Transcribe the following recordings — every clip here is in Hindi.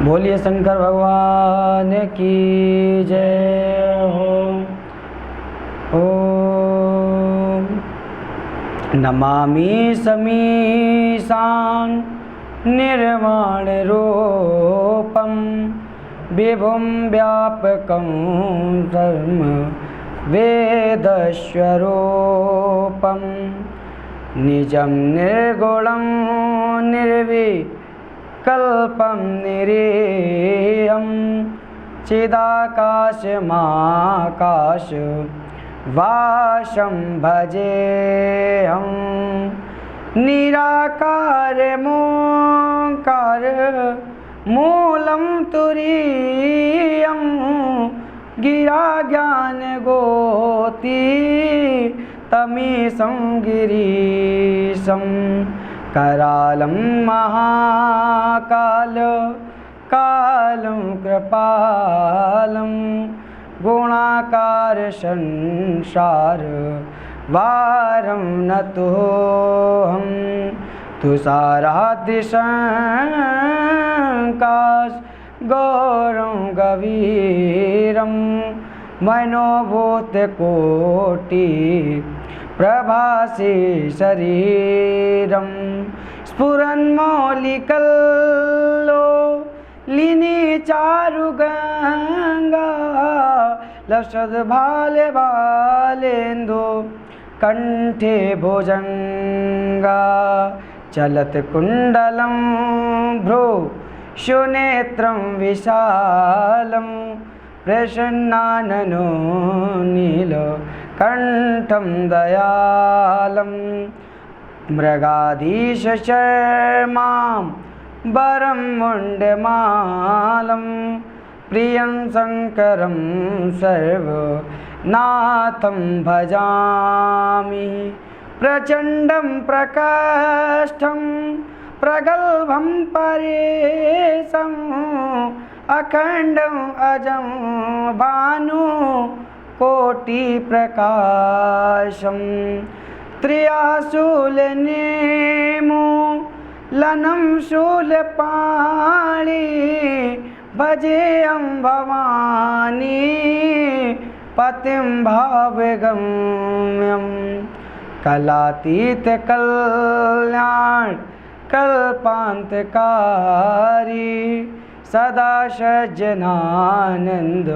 बोलिए शंकर भगवान की जय हो। ओम नमामि समीशान निर्वाण रूपम विभुं व्यापकं धर्म वेदस्वरूपं निजं निर्गुणं निर्विकल्पं निरीहं चिदाकाशमाकाश वासं भजेऽहं निराकारमोङ्कार मूलं तुरीयं गिरा ज्ञानगोती तमीशं गिरीशं करालं महाकाल कालं कृपालं गुणाकार संसार वारं नतोऽहं तुषारादिशङ्काश गौरं गभीरं मनोभूतकोटि प्रभासि शरीरं स्फुरन्मौलिकल्लोलिनी चारुगङ्गा लसद्भाले बालेन्दु कंठे भुजंगा चलत कुंडलं भ्रू शुनेत्रं विशालं प्रसन्नाननो नीलकण्ठं दयालं मृगाधीश शर्मां वरं मुण्डमालं प्रियं शङ्करं सर्वनाथं भजामि प्रचण्डं प्रकाष्ठं प्रगल्भं परेशम् अखण्डं अजं भानुकोटिप्रकाशं त्रियाशूलनेमूलनं शूलपाणि भजेऽहं भवानी पतिं भावगम्यं कलातीत कल्याण कल्पान्तकारी सदा सज्जनानंद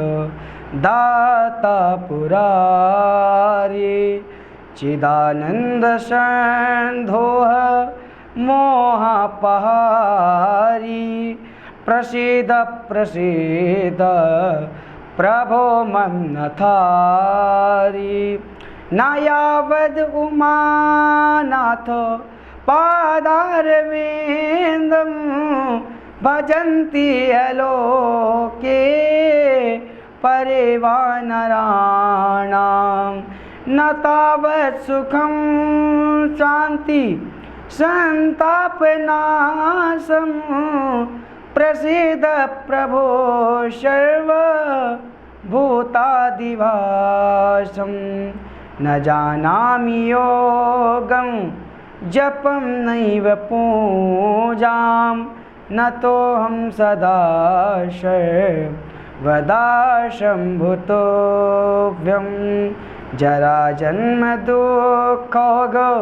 दाता पुरारी चिदानंद संधोह मोहापहारी प्रसीद प्रसीद प्रभो मन्नथारी नायावद उमानाथ पादारविन्दं भजन्ति अलोके परिवानराणां न तावत् सुखं शान्ति संतापनाशं प्रसीद प्रभो सर्वभूतादिवासं न जानामि योगं जपं नैव पूजां न तोऽहं सदा सर्वदा शम्भुतोऽभ्यं जराजन्म दुःखोगो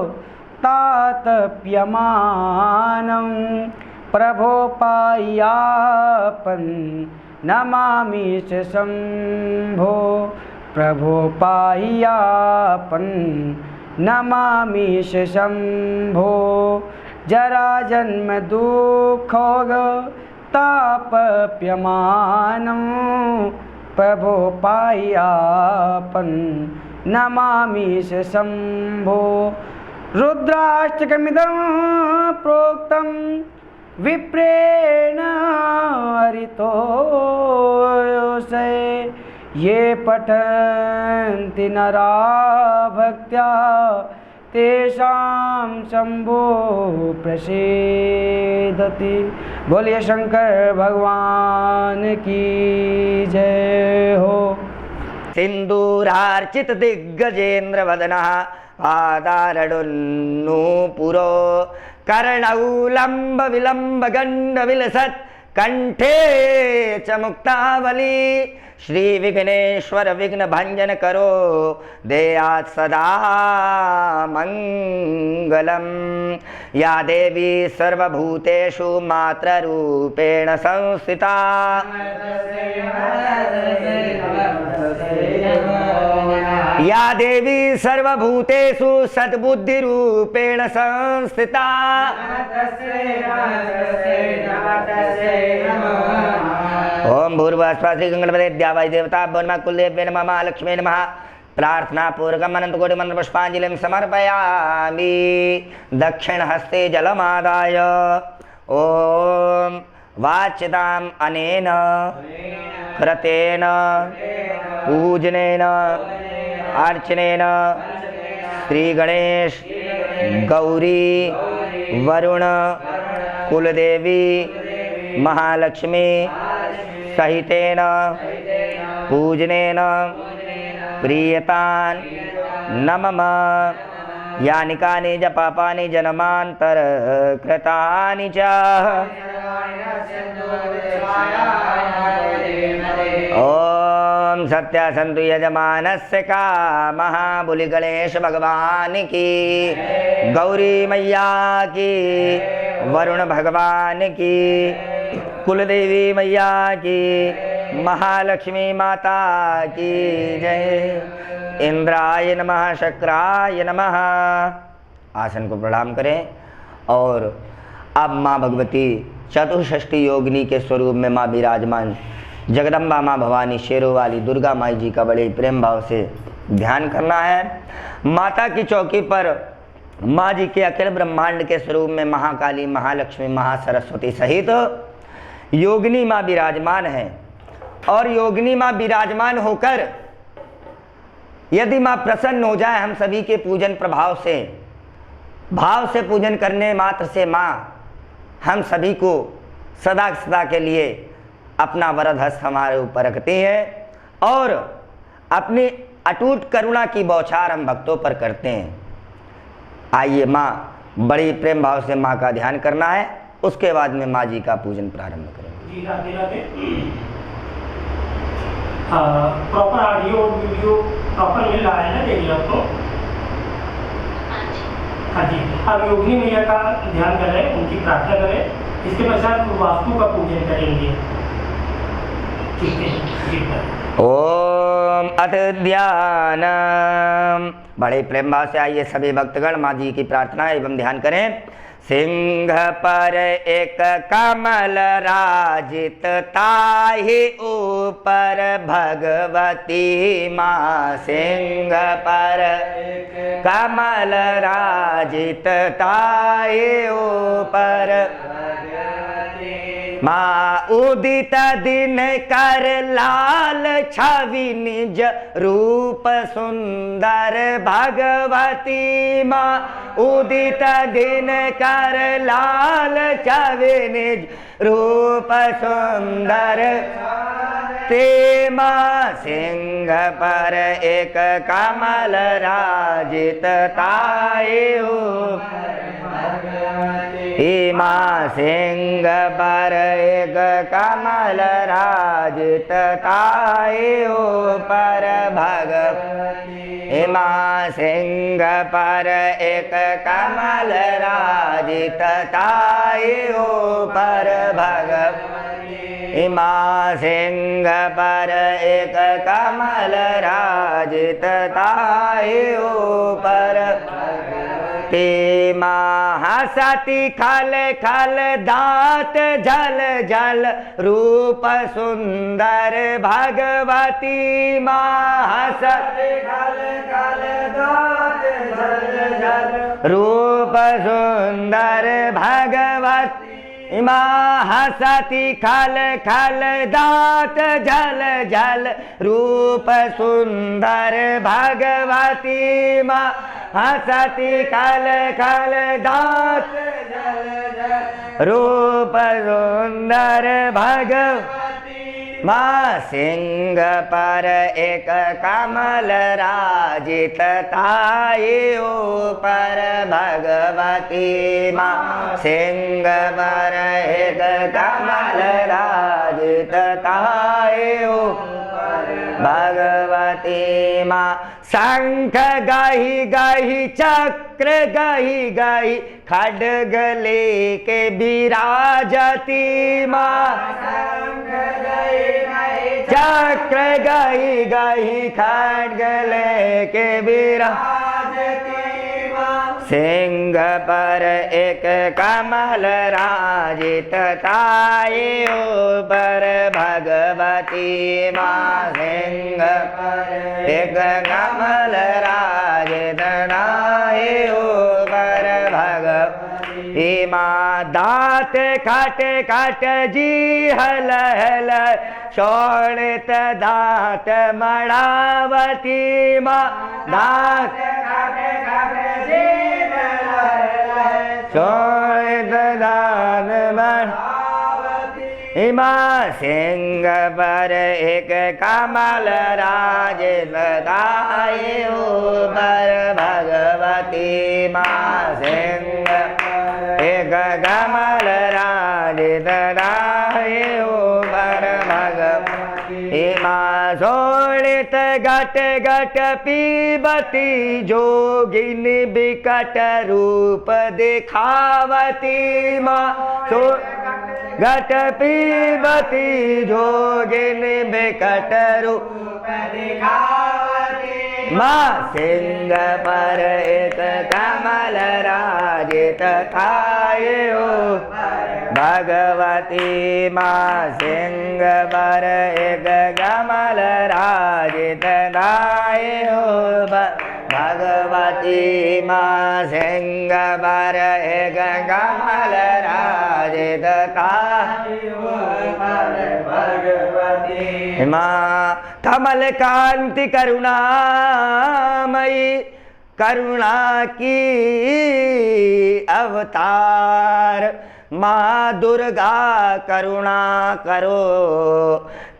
तातप्यमानं प्रभो पायापन् नमामि च शम्भो प्रभो पायापन् नमामि च शम्भो जराजन्म दुःखोगो तापप्यमानं प्रभो पायापन् नमामि च शम्भो रुद्राष्टकमिदं प्रोक्तं विप्रेण हरितोऽसे ये पठन्ति नरा भक्त्या तेषां शम्भो प्रसीदति। बोलिए शंकर भगवान की जय हो। सिंदूरार्चित दिग्गजेन्द्र वदनः पादारडुन्नूपुरो कर्णौ लम्ब विलम्ब गण्ड विलसत् कंठे च मुक्तावली श्री विघ्नेश्वर विघ्न भंजन करो देयात् सदा मंगलम। या देवी सर्वभूतेषु मात्ररूपेण संस्थिता या देवी सर्वभूतेषु सद्बुद्धिरूपेण संस्थिता ओम भूर्भुवस्सुः गणपते द्यावाय देवताभ्यो नमः कुलदेव्यै नमः महालक्ष्म्यै नमः। प्रार्थना पूर्वकम् अनन्तकोटि मंत्र पुष्पांजलिं समर्पयामि। दक्षिण हस्ते जलमादाय ओम वाच्यताम् अनेन कृतेन पूजनेन अर्चनेन श्री गणेश गौरी वरुण कुलदेवी महालक्ष्मी सहितेन पूजनेन प्रीयतान् नमः। यानि कानि च पापानि जन्मान्तर कृतानि च ओम सत्य संतु यजमानस्य कामः। बोली गणेश भगवान की, गौरी मैया की, वरुण भगवान की, कुलदेवी मैया की, महालक्ष्मी माता की जय। इंद्राय नमः शक्राय नमः। आसन को प्रणाम करें और अब माँ भगवती चतुष्षष्ठी योगिनी के स्वरूप में माँ विराजमान जगदम्बा माँ भवानी शेरों वाली दुर्गा माई जी का बड़े प्रेम भाव से ध्यान करना है। माता की चौकी पर माँ जी के अखिल ब्रह्मांड के स्वरूप में महाकाली महालक्ष्मी महासरस्वती सहित योगिनी माँ विराजमान है। और योगिनी माँ विराजमान होकर यदि माँ प्रसन्न हो जाए हम सभी के पूजन प्रभाव से, भाव से पूजन करने मात्र से माँ हम सभी को सदा सदा के लिए अपना वरद हस्त हमारे ऊपर रखती है और अपनी अटूट करुणा की बौछार हम भक्तों पर करते हैं। आइए माँ बड़ी प्रेम भाव से माँ का ध्यान करना है, उसके बाद में माँ जी का पूजन प्रारंभ करेंगे। जी राधे राधे। प्रॉपर ऑडियो और वीडियो प्रॉपर मिल रहा है ना देखिए आपको? हाँ जी। अब योगिनी मैया का ध्यान करें, उनकी प्रार्थना करें, इसके पश्चात वास्तु का पूजन करेंगे। ठीक है, ठीक है। ओम अथ ध्यान। बड़े प्रेम भाव से आइए सभी भक्तगण माँ जी की प्रार्थना एवं ध्यान करें। सिंह पर एक कमल राजित ताहि ऊपर भगवती माँ। सिंह पर कमल राजित ताहि ऊपर माँ। उदित दिन कर लाल छवि निज रूप सुंदर भगवती माँ। उदित दिन कर लाल छवि निज रूप सुंदर ते माँ। सिंह पर एक कमल राजित ताहि माँ। सिंह पर एक कमल राजित ताहि ऊपर भगवती माँ। सिंह पर एक कमल राजित ताहि ऊपर भगवती माँ। सिंह पर एक कमल राजित ताहि ऊपर माँ। हंसती खल खल दांत झल झल रूप सुंदर भगवती माँ। हंसती खल खल दांत झल झल रूप सुंदर भगवती माँ। हंसती खल खल दांत झल झल रूप सुंदर भगवती माँ। हंसती खल खल दांत झल झल रूप सुंदर भगवती माँ सिंह पर एक कमल राजित ताये ऊपर भगवती माँ सिंह पर एक कमल राजित ताये ऊपर भगवती माँ शंख गही गही चक्र गही गही खड्ग लेके विराजती माँ चक्र गही गही खड्ग लेके विराजती माँ सिंह पर एक कमल राजित ताये ऊपर भगवती माँ सिंह पर एक कमल राजित ताये ऊपर भगवती माँ दांत खट खट जी हल हल शोणित दांत मणावती माँ दांत खट खट जी शोणित दांत मणावती माँ सिंह पर एक कमल राजित ताये ऊपर भगवती माँ सिंह एक कमल राजित ताये ऊपर भगवती माँ शोणित घट घट पीबती जोगिनी विकट रूप दिखावती माँ घट पीबती जोगिनी विकट रूप दिखावती माँ सिंह पर एक कमल राजित ताये ऊपर भगवती माँ सिंह पर एक कमल राजित ताये ऊपर भगवती माँ सिंह पर एक कमल राजित ताये ऊपर भगवती माँ कमल कांति करुणामयी करुणा की अवतार माँ दुर्गा करुणा करो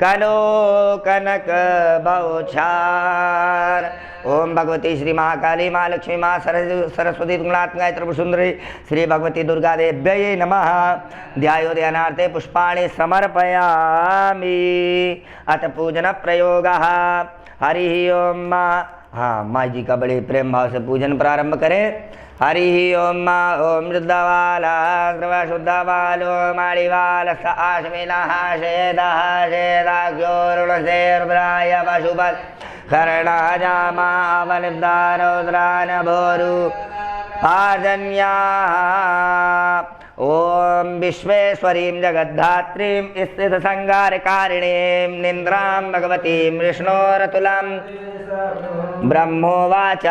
करो कनक बहुछार। ओम भगवती श्री महाकाली माँ लक्ष्मी माँ सरस्वती गुणात्मकाय त्रिपुरसुंदरी श्री भगवती दुर्गा देव्यै नमः। ध्यायो ध्यानार्थे पुष्पाणि समर्पयामि। अथ पूजन प्रयोगः। हरि ओम माँ। हाँ, माँ जी का बड़े प्रेम भाव से पूजन प्रारंभ करें। हरि ओम माँ। ओम शुद्धवाला शुद्धवालो माणिवाल आश्विनः शेदः शेदाख्योरुणसे रुद्राय पशुपत् कर्णाजामावनिब्दारौद्रान भोरु पाजन्याः। ओम विश्वेश्वरीं जगद्धात्रीं स्थितसंहारकारिणीं निन्द्रां भगवतीं विष्णोरतुलां ब्रह्मोवाच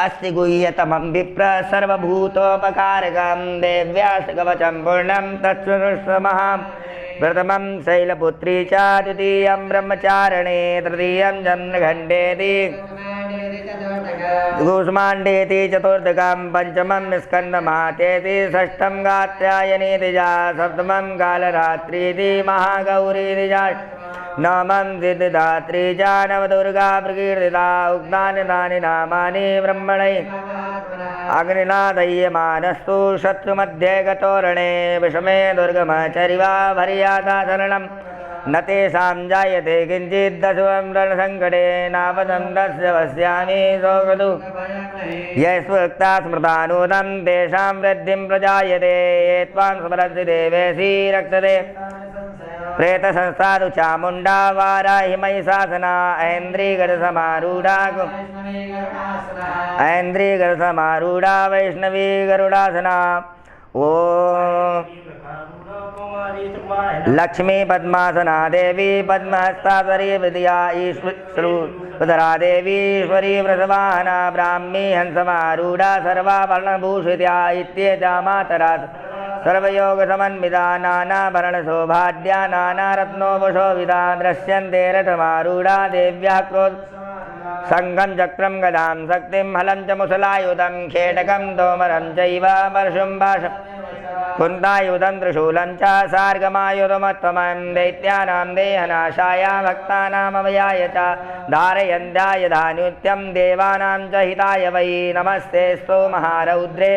अस्ति गुह्यतमं विप्र सर्वभूतोपकारकं देव्यास्य कवचं पूर्णं तत्सुनुष्मः। प्रथमं शैलपुत्री च द्वितीयं ब्रह्मचारिणी तृतीयं चन्द्रघण्टेति कूष्माण्डेति चतुर्थकं पंचमं स्कन्दमातेति षष्ठं कात्यायनीति च सप्तमं कालरात्रीति महागौरीति च नवमं सिद्धिदात्री च नवदुर्गा प्रकीर्तिता। उक्तानि तानि नामानि ब्रह्मणे अग्निनादय्यमानस्तु शत्रुमध्ये गतोरणे विषमे दुर्गमचरिवा भर्याता शरणं न तेषां जायते किञ्चित् दशवं रणसङ्कटे नापदं तस्य वस्यामि सौगतु यस्वक्ता स्मृतानूतं तेषां वृद्धिं प्रजायते ये त्वां स्मरन्ति देवेशी रक्षते प्रेतसंस्थादु चामुण्डा वाराहि महिषासना ऐन्द्रीगरसमारूढा वैष्णवी गरुडासना। ओ लक्ष्मी पद्मासना देवी पद्महस्ताधरी विद्या ईश्वरा देवी ईश्वरी वृषवाहना ब्राह्मी हंसमारूढ़ा सर्वाभरणभूषिता इत्येता मातरा सर्वयोगसमन्विता नानाभरणशोभाढ्या नानारत्नोपशोभिता दृश्यन्ते रथमारूढ़ा देव्याः क्रोध संगं चक्रं गदां शक्तिं हलं च मुसलायुधं खेटकं तोमरं चैव परशुं भाषं कुन्तायुधं त्रिशूलं च सार्गमायुधमत्तमं दैत्यानां देहनाशाय भक्तानामभयाय च धारयन्त्याय धान्युत्यं देवानां च हिताय वै नमस्तेऽस्तु महारौद्रे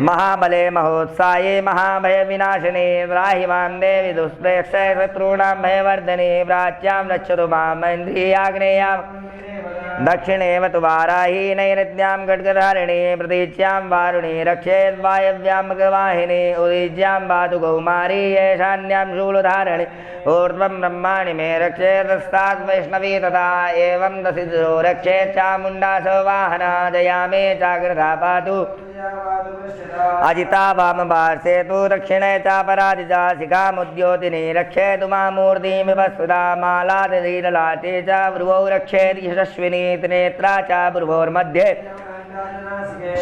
महाबले महोत्साये महाभयविनाशिने त्राहि मां देवि दुष्प्रेक्ष्य शत्रूणां भयवर्धने प्राच्यां रक्षतु माम् इन्द्रियाग्नेयां दक्षिणेव तु वाराही नैऋत्यां खड्गधारिणी प्रतीच्यां वारुणी रक्षेत् वायव्यां मृगवाहिनी उदीच्यां पातु कौमारी येषान्यां शूलधारिणी ऊर्ध्वं ब्रह्माणि मे रक्षेतस्तात् वैष्णवी तथा एवं दशिजो रक्षेत् चामुण्डासो वाहना जया मे जागृता पातु अजिता वामपार्श्वे तु दक्षिणे चापराजिता शिखामुद्योतिनी रक्षेतु मामूर्तिं विवस्वता मालादिललाटे च भ्रुवौ रक्षेत् यशस्विनी त्रिनेत्रा च भ्रुवोर्मध्ये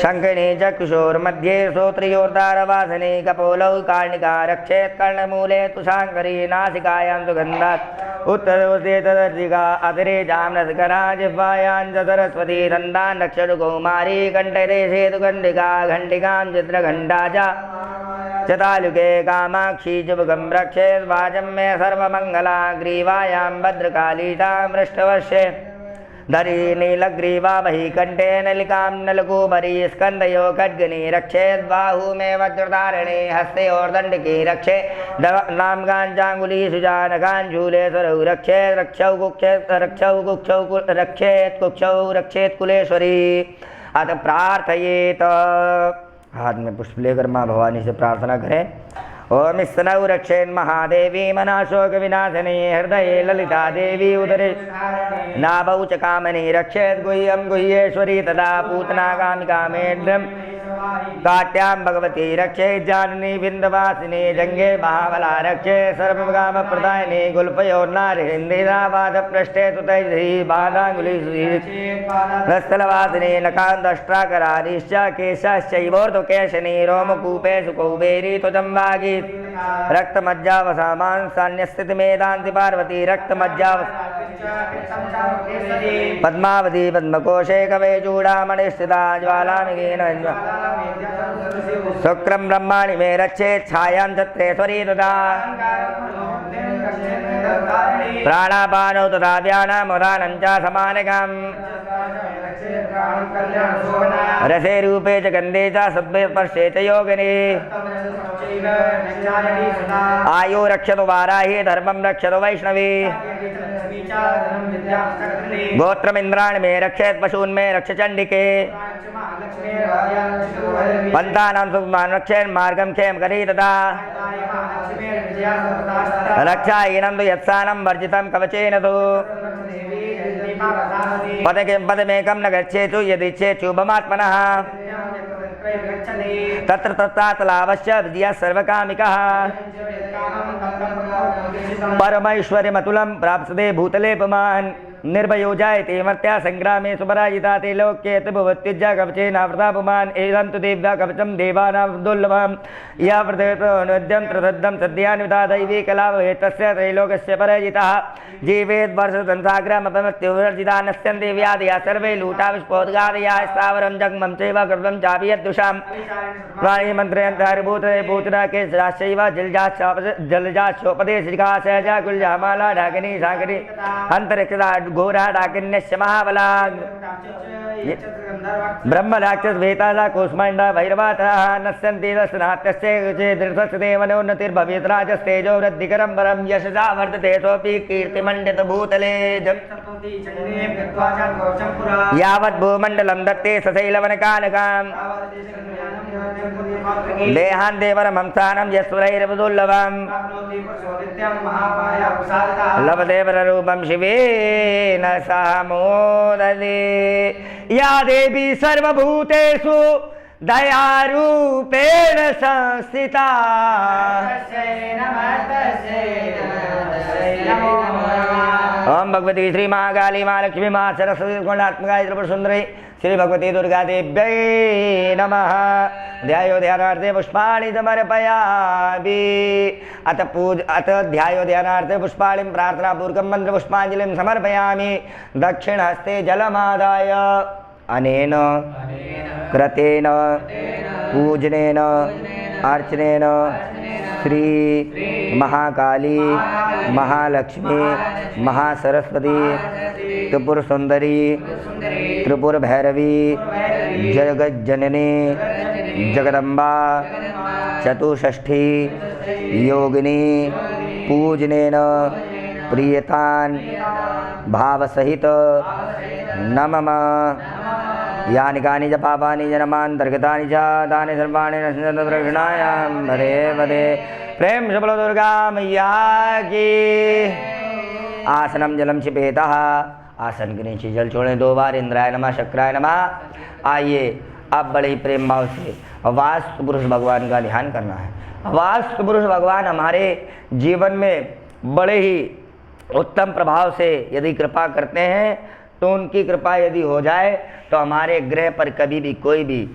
शङ्खिनी च कुशोर्मध्ये श्रोत्रियोर्दारवासनी कपोलौ कार्णिका रक्षेत् कर्णमूले तु शाङ्करी नासिकायां सुगन्धात् उत्तरोस्ते तदर्शिका अतिरे जाम्नस्करा जिह्वायां च सरस्वती दन्तान् रक्षतु कौमारी कण्ठदेशे तु कण्डिका घण्टिकां चित्रघण्टा च तालुके कामाक्षी जुभगं रक्षेत् वाचं मे सर्वमङ्गला ग्रीवायां भद्रकाली च मृष्टवश्ये धरी नीलग्रीवा वही कंठे नलिकां नलकूबरी स्कंदयो खड्गनी रक्षेत् बाहू में वज्रधारिणी हस्ते और दंडकी रक्षे नामगांजांगुली सुजानगांजूले सरौ रक्षेत् रक्षौ रक्षेत् कुलेश्वरी अत प्रार्थयेत। हाथ में पुष्प लेकर माँ भवानी से प्रार्थना करें। ओम स्तनौ रक्षेन् महादेवी मनाशोक विनाशिनी हृदये ललिता देवी उदरे नाभौ च कामनी रक्षेत् गुह्यं गुह्येश्वरी तदा पूतना कामिका मेढ्यं काट्यां भगवती रक्षेत् जाननी विन्दवासिनी जंगे महाबला रक्षेत् सर्वकामप्रदायिनी गुल्फयोर्नारिन्दिरावादपृष्ठे सुतैः बाधाङ्गुली स्थलवासिनी नकान्दष्ट्राकरादिश्च केशाश्चैवोर्ध्वकेशिनी रोमकूपेषु कौबेरी त्वजम्बागी रक्तमज्जावसामांसान्यस्थितिमेदान्ति पार्वती रक्तमज्जावस पद्मावती पद्मकोशे कवे चूडामणिस्थिता ज्वालामिगेन शुक्रं ब्रह्माणि मे रक्षेत् छायां छत्रेश्वरी तथा प्राणापानौ तथा व्यानामुदानं च समानकम् रसे रूपे च गन्धे च सद्वे स्पर्शे च योगिनी आयु रक्षतु वाराही धर्मं रक्षतु वैष्णवी गोत्रमिन्द्राणि मे रक्षेत् पशून् मे रक्ष चण्डिके पन्थानां सुखमान् रक्षेन् मार्गं क्षेम करी तथा रक्षाहीनं तु यत्सानं वर्जितं कवचेन तु पदमेकं न गच्छेतु यदिच्छेत् शुभमात्मनः तत्र तत्रातलावश्च विजयः सर्वकामिकः परमैश्वर्यमतुलं प्राप्स्यते भूतले पुमान् निर्भयो जायते मर्त्या संग्रामे सुपराजिता ते लोके भवत्युज्जा कवचेनावृता पुमान् एदं तु देव्या कवचं देवानां दुर्लभं या व्रतेतोऽनुद्यं त्रिसद्धं सद्यान्विता दैवी कला भवेत् तस्य त्रैलोकस्य पराजितः जीवेत् वर्षसंसाग्रमपमृत्युवर्जिता नश्यन्ति व्याधयः सर्वे लूटा विस्फोटकादयः स्थावरं जग्मं चैव गर्भं चापि यद्दुषां वाणी मन्त्रयन्तारिभूतये भूतना केशराश्चैव जलजाश्चोपदेशिका सहजा कुलजामाला ढाकिनी सागरी अन्तरिक्षदा घोरा डाकिन्यस्य महाबला ब्रह्मराक्षस वेताला कूष्माण्डा भैरवातः नश्यन्ति दर्शनात्यस्य दृढस्य देवनोन्नतिर्भवेत् राजस्तेजो वृद्धिकरं परं यशसा वर्धते सोऽपि कीर्तिमण्डितभूतले यावत् भूमण्डलं दत्ते सशैलवनकानकाम् देहान्देवरमं स्थानं यस्वरैरवदुर्लभम् लभते पररूपं शिवेन सह मोदते या देवी सर्वभूतेषु दयारूपेण संस्थिता ओम भगवती श्री महाकाली माँ लक्ष्मी माँ सरस्वती गुणात्मका त्रिपुर सुंदरी श्री भगवती दुर्गा देव्यै नमः। ध्यायो ध्यानार्थे पुष्पाणि समर्पयामि। अथ ध्यायो ध्यानार्थे पुष्पाणिं प्रार्थनापूर्वकं मन्त्रपुष्पाञ्जलिं समर्पयामि। दक्षिणहस्ते जलमादाय अनेन कृतेन पूजनेन अर्चनेन श्री महाकाली महालक्ष्मी महासरस्वती त्रिपुर सुंदरी त्रिपुर भैरवी जगज्जननी जगदम्बा चतुष्षष्ठी योगिनी पूजनेन प्रियतान भावसहित नमः। यानि कानि च पापानि जन्मान्तर्गतानि च तानि सर्वाणि नश्यन्ति भरे भरे। प्रेम से बोलो दुर्गा मैया की। आसनम जलम छिपेतः, आसन के नीचे जल छोड़ें 2 बार। इंद्राय नमः शक्राय नमः। आइए अब बड़े ही प्रेम भाव से वास्तु पुरुष भगवान का ध्यान करना है। वास्तु पुरुष भगवान हमारे जीवन में बड़े ही उत्तम प्रभाव से यदि कृपा करते हैं तो उनकी कृपा यदि हो जाए तो हमारे ग्रह पर कभी भी कोई भी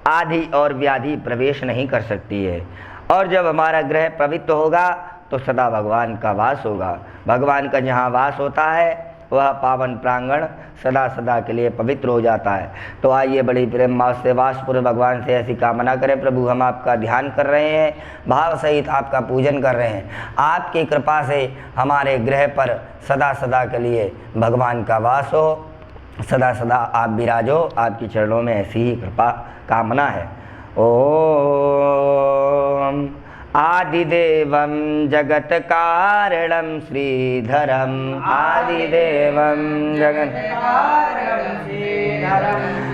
आधि और व्याधि प्रवेश नहीं कर सकती है। और जब हमारा ग्रह पवित्र होगा तो सदा भगवान का वास होगा। भगवान का जहाँ वास होता है वह पावन प्रांगण सदा सदा के लिए पवित्र हो जाता है। तो आइए बड़ी प्रेम भाव से वास्तुपुरुष भगवान से ऐसी कामना करें। प्रभु हम आपका ध्यान कर रहे हैं, भाव सहित आपका पूजन कर रहे हैं। आपकी कृपा से हमारे ग्रह पर सदा सदा के लिए भगवान का वास हो, सदा सदा आप विराजो। आपके चरणों में ऐसी ही कृपा कामना है। ओम आदिदेवं जगत कारणं श्रीधरं आदिदेवं जगत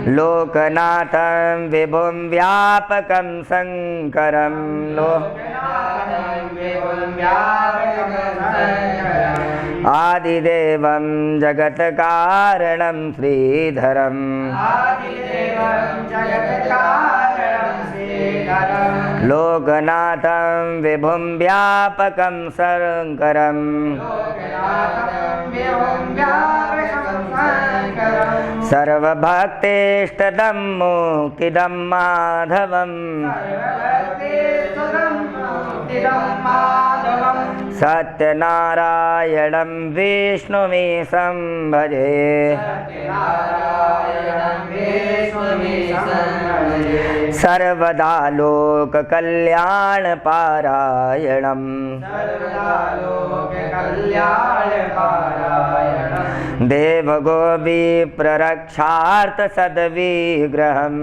लोकनाथं विभुं व्यापकं शंकरं आदिदेवं जगत कारणं श्रीधरं लोकनाथं विभुं व्यापकं शंकरं सर्वभक्तेष्टदं मुक्तिदं माधवं सत्यनारायणं विष्णुमीशं भजे सर्वदा लोककल्याणपारायणं देवगोविप्ररक्षार्थ सद्विग्रहम्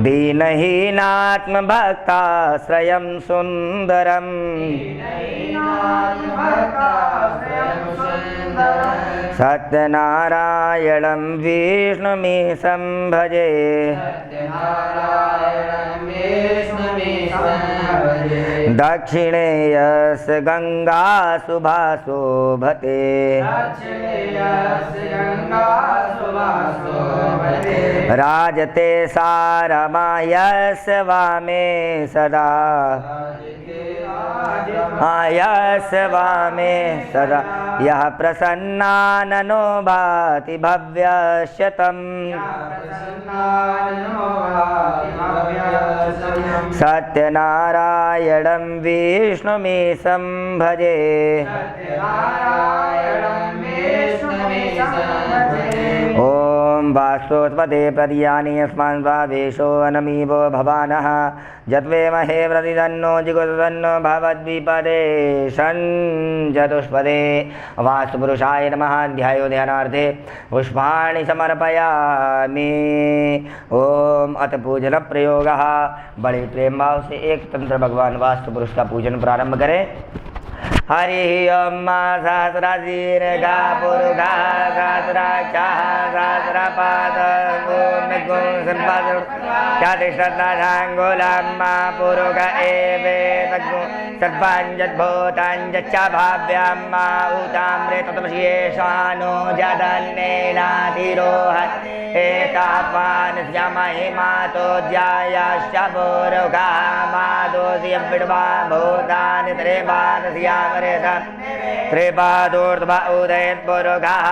दीनहीनात्मभक्ताश्रयं सुन्दरं सत्यनारायणं विष्णुमीशं भजे दक्षिणे यस्य गंगा शुभा शोभते राजते सारमायस्य वामे सदा यस्य वामे सदा यः प्रसन्नाननो भाति भव्यशतम् सत्यनारायणं विष्णुमीशं भजे ओम वास्तोत्पदे प्रदियानि अस्मान् स्वावेशो अनमीवो भवानः जत्वेमहे प्रतिदन्नो जिगुतदन्नो भवद्विपदे चतुष्पदे वास्तुपुरुषाय नमः। ध्यायो ध्यानार्थे पुष्पाणि समर्पयामि। ओम अथ पूजन प्रयोगः। बड़े प्रेम भाव से एक तंत्र भगवान वास्तुपुरुष का पूजन प्रारंभ करें। हरि ओम सहस्रशीर्षा पुरुषा सहस्राक्षः सहस्रपाद चतिष्ठन्नाथाङ्गुलं पुरुष एवेतग्गो सर्वाञ्जद्भूताञ्च भाव्यं उताम्रेततमशेषानो जदन्नेनातिरोहत् एतापान् स्यमहिमातो ज्यायश्च पुरुषा मादोऽसि विड्वा भूतानि त्रिपादस्यामरेत त्रिपादोर्ध्व उदयत् पुरुषः।